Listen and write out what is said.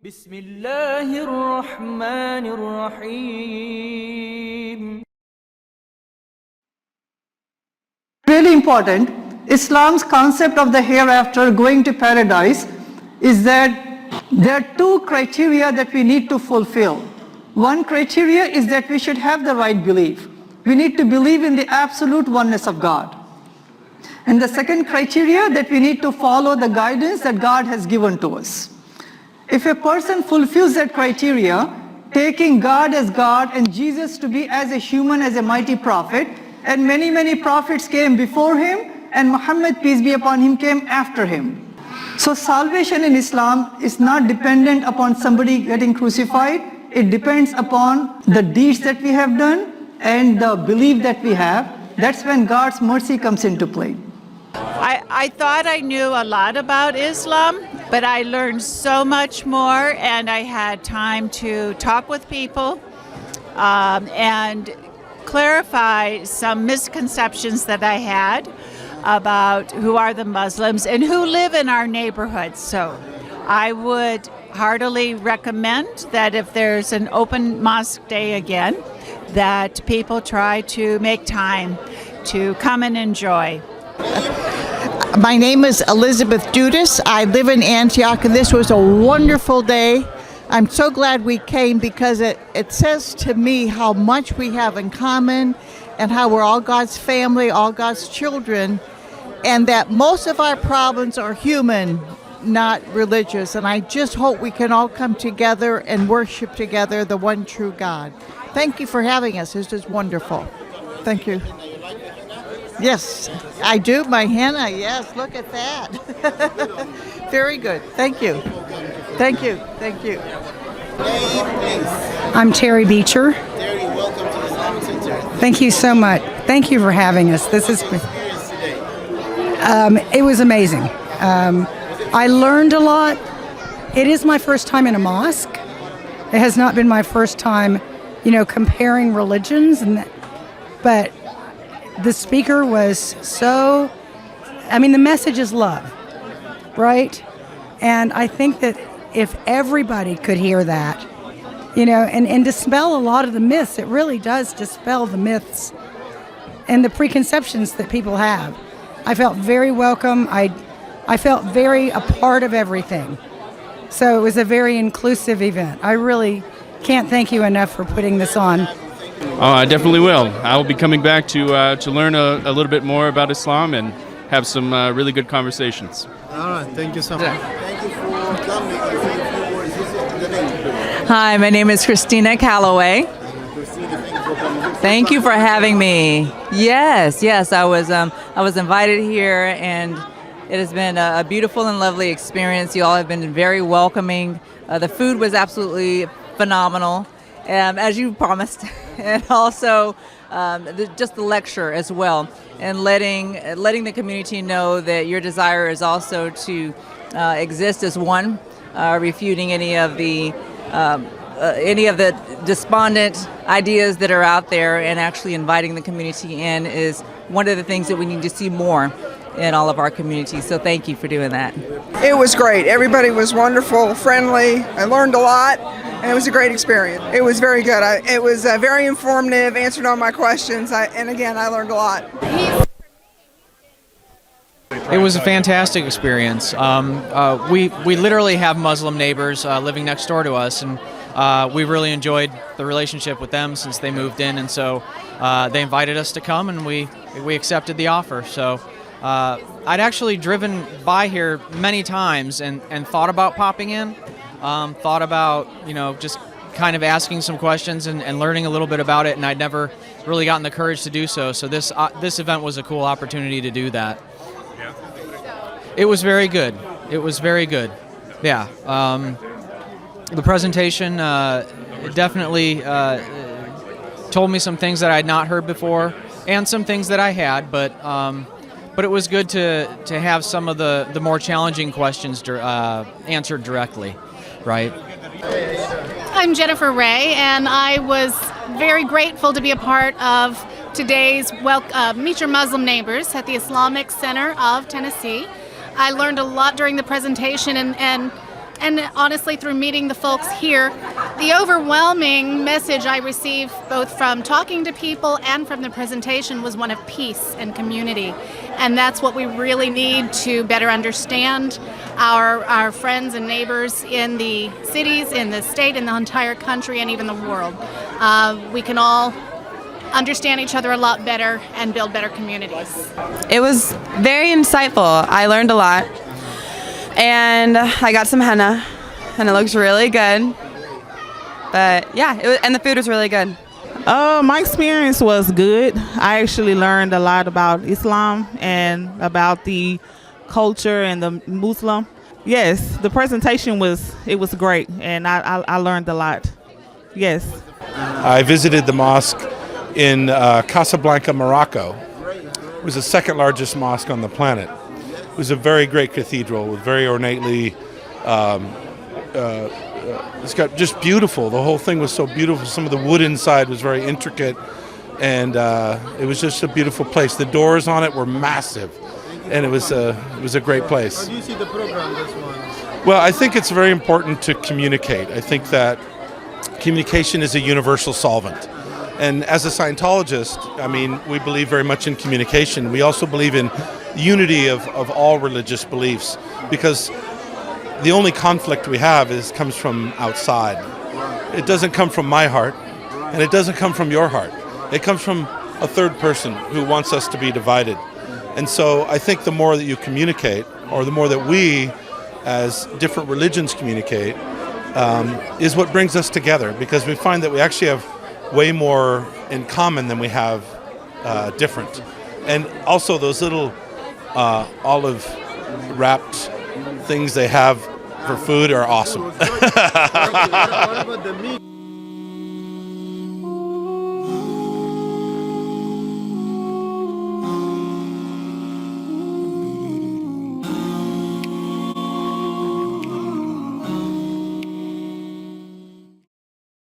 بسم الله الرحمن الرحيم. Really important, Islam's concept of the hereafter, going to paradise, is that there are two criteria that we need to fulfill. One criteria is that we should have the right belief. We need to believe in the absolute oneness of God. And the second criteria, that we need to follow the guidance that God has given to us. If a person fulfills that criteria, taking God as God and Jesus to be as a human, as a mighty prophet, and many prophets came before him, and Muhammad, peace be upon him, came after him. So salvation in Islam is not dependent upon somebody getting crucified. It depends upon the deeds that we have done and the belief that we have. That's when God's mercy comes into play. I thought I knew a lot about Islam, but I learned so much more, and I had time to talk with people and clarify some misconceptions that I had about who are the Muslims and who live in our neighborhoods. So I would heartily recommend that if there's an open mosque day again, that people try to make time to come and enjoy. My name is Elizabeth Dudas. I live in Antioch, and this was a wonderful day. I'm so glad we came because it says to me how much we have in common and how we're all God's family, all God's children, and that most of our problems are human, not religious. And I just hope we can all come together and worship together the one true God. Thank you for having us. This is wonderful. Thank you. Yes, I do. My henna, yes, look at that. Very good. Thank you. Thank you. Thank you. I'm Terry Beecher. Terry, welcome to the Islamic Center. Thank you so much. Thank you for having us. This is Experience today. it was amazing. I learned a lot. It is my first time in a mosque. It has not been my first time, comparing religions, but the speaker was so, the message is love, right? And I think that if everybody could hear that, and dispel a lot of the myths, it really does dispel the myths and the preconceptions that people have. I felt very welcome. I felt very a part of everything. So it was a very inclusive event. I really can't thank you enough for putting this on. Oh, I definitely will. I will be coming back to learn a little bit more about Islam and have some really good conversations. All right, thank you so much. Thank you for coming. Hi, my name is Christina Calloway. Thank you for having me. Yes, I was invited here, and it has been a beautiful and lovely experience. You all have been very welcoming. The food was absolutely phenomenal, as you promised, and also just the lecture as well, and letting the community know that your desire is also to exist as one, refuting any of the despondent ideas that are out there, and actually inviting the community in is one of the things that we need to see more in all of our communities. So thank you for doing that. It was great. Everybody was wonderful, friendly. I learned a lot, and it was a great experience. It was very good. It was very informative, answered all my questions, and again, I learned a lot. It was a fantastic experience. We literally have Muslim neighbors living next door to us, and we really enjoyed the relationship with them since they moved in, and so they invited us to come, and we accepted the offer. So I'd actually driven by here many times and thought about popping in, thought about just kind of asking some questions and learning a little bit about it, and I'd never really gotten the courage to do so. So this event was a cool opportunity to do that. It was very good. It was very good. Yeah. The presentation definitely told me some things that I had not heard before, and some things that I had, but it was good to have some of the more challenging questions answered directly, right? I'm Jennifer Ray, and I was very grateful to be a part of today's Meet Your Muslim Neighbors at the Islamic Center of Tennessee. I learned a lot during the presentation, and and honestly through meeting the folks here, the overwhelming message I received both from talking to people and from the presentation was one of peace and community. And that's what we really need to better understand our friends and neighbors in the cities, in the state, in the entire country, and even the world. We can all understand each other a lot better and build better communities. It was very insightful. I learned a lot. And I got some henna, and it looks really good. But yeah, and the food was really good. My experience was good. I actually learned a lot about Islam and about the culture and the Muslim. Yes, the presentation was great, and I learned a lot. Yes. I visited the mosque in Casablanca, Morocco. It was the second largest mosque on the planet. It was a very great cathedral with very ornately, it's got just beautiful. The whole thing was so beautiful. Some of the wood inside was very intricate, and it was just a beautiful place. The doors on it were massive, and it was a great place. How do you see the program this one? Well, I think it's very important to communicate. I think that communication is a universal solvent. And as a Scientologist, I mean, we believe very much in communication. We also believe in unity of all religious beliefs, because the only conflict we have comes from outside. It doesn't come from my heart, and it doesn't come from your heart. It comes from a third person who wants us to be divided. And so I think the more that you communicate, or the more that we as different religions communicate, is what brings us together, because we find that we actually have way more in common than we have different. And also those little olive wrapped things they have for food are awesome. What about the meat?